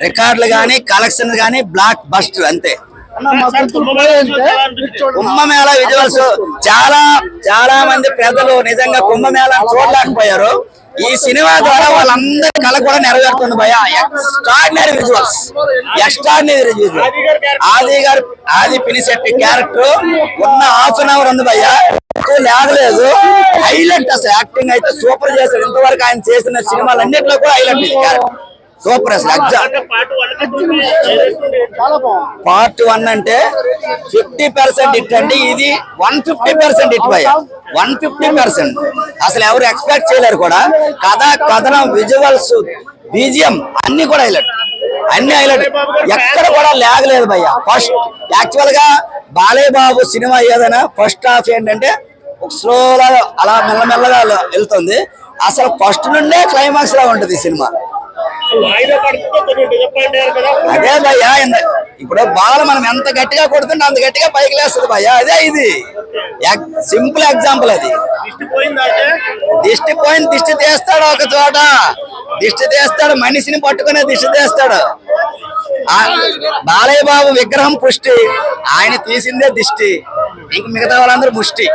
రికార్డులు గానీ కలెక్షన్ గానీ బ్లాక్ బస్టర్ అంతే. కుంభమేళా విజువల్స్ చాలా చాలా మంది ప్రజలు నిజంగా కుంభమేళా చూడలేకపోయారు. ఈ సినిమా ద్వారా వాళ్ళందరి కళ కూడా నెరవేరుతుంది భయ. Extraordinary visuals, extraordinary visuals. ఆది పినిశెట్టి క్యారెక్టర్ ఉన్న ½ ఉంది భయ్య, లేగలేదు. హైలైట్ అసలు యాక్టింగ్ అయితే సూపర్ చేశాడు. ఇంతవరకు ఆయన చేసిన సినిమాలు అన్నింటిలో కూడా హైలైట్ ఇది క్యారెక్టర్ సూపర్ అసలు. పార్ట్ 1 అంటే 50% హిట్ అండి, ఇది 150% హిట్ భయ్య. 150% అసలు ఎవరు ఎక్స్పెక్ట్ చేయలేరు కూడా. కథనం, విజువల్స్, బీజిఎం అన్ని కూడా హైలైట్, అన్ని హైలైట్. ఎక్కడ కూడా లేగలేదు భయ్య. ఫస్ట్ యాక్చువల్ గా బాలయ్య బాబు సినిమా ఏదైనా ఫస్ట్ హాఫ్ ఏంటంటే స్లోగా అలా మెల్లమెల్లగా వెళ్తుంది. అసలు ఫస్ట్ నుండే క్లైమాక్స్ లా ఉంటుంది ఈ సినిమా. అదే భయ్య, ఇప్పుడు బాల్ మనం ఎంత గట్టిగా కొడుతుంటే అంత గట్టిగా పైకి లేస్తుంది భయ్య. అదే ఇది సింపుల్ ఎగ్జాంపుల్. అది దిష్టి పోయిన దిష్టి తీస్తాడు, ఒక చోట దిష్టి తీస్తాడు, మనిషిని పట్టుకునే దిష్టి తీస్తాడు. బాలయ్య బాబు విగ్రహం పుష్టి, ఆయన తీసిందే దిష్టి, ఇంక మిగతా వాళ్ళందరూ ముష్టి.